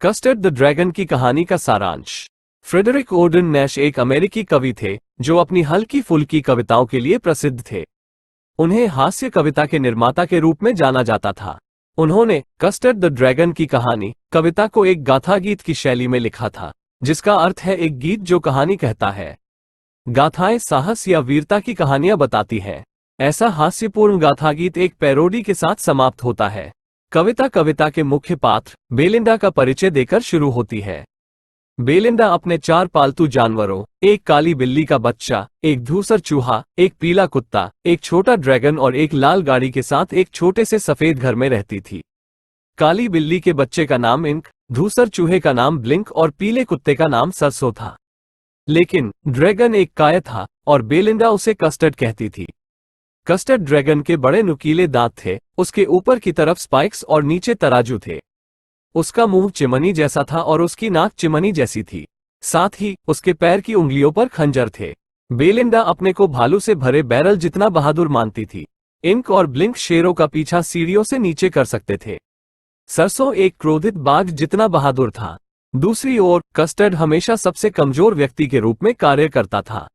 Custard the dragon की कहानी का सारांश। फ्रेडरिक ओर्डन नैश एक अमेरिकी कवि थे जो अपनी हल्की फुल्की कविताओं के लिए प्रसिद्ध थे। उन्हें हास्य कविता के निर्माता के रूप में जाना जाता था। उन्होंने कस्टर्ड द ड्रैगन की कहानी कविता को एक गाथा गीत की शैली में लिखा था, जिसका अर्थ है एक गीत जो कहानी कहता है। गाथाएं साहस या वीरता की कहानियां बताती हैं। ऐसा हास्यपूर्ण गाथा गीत एक पैरोडी के साथ समाप्त होता है। कविता के मुख्य पात्र बेलिंडा का परिचय देकर शुरू होती है। बेलिंडा अपने 4 पालतू जानवरों, एक काली बिल्ली का बच्चा, एक धूसर चूहा, एक पीला कुत्ता, एक छोटा ड्रैगन और एक लाल गाड़ी के साथ एक छोटे से सफेद घर में रहती थी। काली बिल्ली के बच्चे का नाम इंक, धूसर चूहे का नाम ब्लिंक और पीले कुत्ते का नाम सरसों था। लेकिन ड्रैगन एक काय था और बेलिंडा उसे कस्टर्ड कहती थी। कस्टर्ड ड्रैगन के बड़े नुकीले दांत थे, उसके ऊपर की तरफ स्पाइक्स और नीचे तराजू थे। उसका मुंह चिमनी जैसा था और उसकी नाक चिमनी जैसी थी। साथ ही उसके पैर की उंगलियों पर खंजर थे। बेलिंडा अपने को भालू से भरे बैरल जितना बहादुर मानती थी। इंक और ब्लिंक शेरों का पीछा सीढ़ियों से नीचे कर सकते थे। सरसों एक क्रोधित बाघ जितना बहादुर था। दूसरी ओर कस्टर्ड हमेशा सबसे कमजोर व्यक्ति के रूप में कार्य करता था।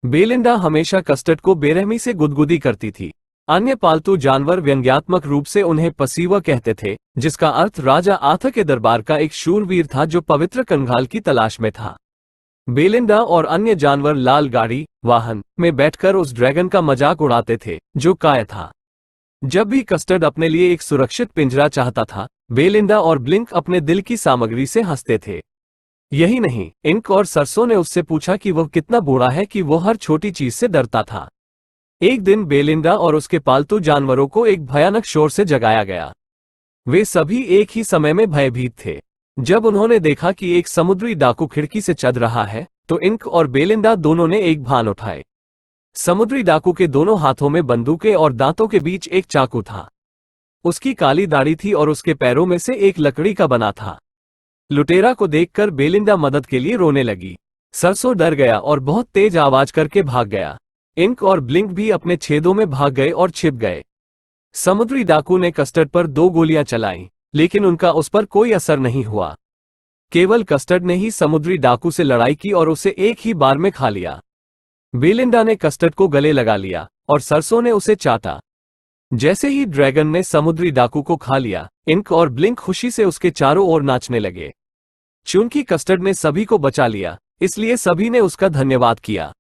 बेलिंडा हमेशा कस्टर्ड को बेरहमी से गुदगुदी करती थी। अन्य पालतू जानवर व्यंग्यात्मक रूप से उन्हें पसीवा कहते थे, जिसका अर्थ राजा आर्थर के दरबार का एक शूरवीर था जो पवित्र कंघाल की तलाश में था। बेलिंडा और अन्य जानवर लाल गाड़ी वाहन में बैठकर उस ड्रैगन का मजाक उड़ाते थे जो काय था। जब भी कस्टर्ड अपने लिए एक सुरक्षित पिंजरा चाहता था, बेलिंडा और ब्लिंक अपने दिल की सामग्री से हंसते थे। यही नहीं, इंक और सरसों ने उससे पूछा कि वह कितना बूढ़ा है कि वो हर छोटी चीज से डरता था। एक दिन बेलिंडा और उसके पालतू जानवरों को एक भयानक शोर से जगाया गया। वे सभी एक ही समय में भयभीत थे। जब उन्होंने देखा कि एक समुद्री डाकू खिड़की से चढ़ रहा है, तो इंक और बेलिंडा दोनों ने एक भान उठाए। समुद्री डाकू के दोनों हाथों में बंदूकें और दांतों के बीच एक चाकू था। उसकी काली दाढ़ी थी और उसके पैरों में से एक लकड़ी का बना था। लुटेरा को देखकर बेलिंडा मदद के लिए रोने लगी। सरसों डर गया और बहुत तेज आवाज करके भाग गया। इंक और ब्लिंक भी अपने छेदों में भाग गए और छिप गए। समुद्री डाकू ने कस्टर्ड पर 2 गोलियां चलाईं, लेकिन उनका उस पर कोई असर नहीं हुआ। केवल कस्टर्ड ने ही समुद्री डाकू से लड़ाई की और उसे एक ही बार में खा लिया। बेलिंडा ने कस्टर्ड को गले लगा लिया और सरसों ने उसे चाटा। जैसे ही ड्रैगन ने समुद्री डाकू को खा लिया, इंक और ब्लिंक खुशी से उसके चारों ओर नाचने लगे। चूंकि कस्टर्ड ने सभी को बचा लिया, इसलिए सभी ने उसका धन्यवाद किया।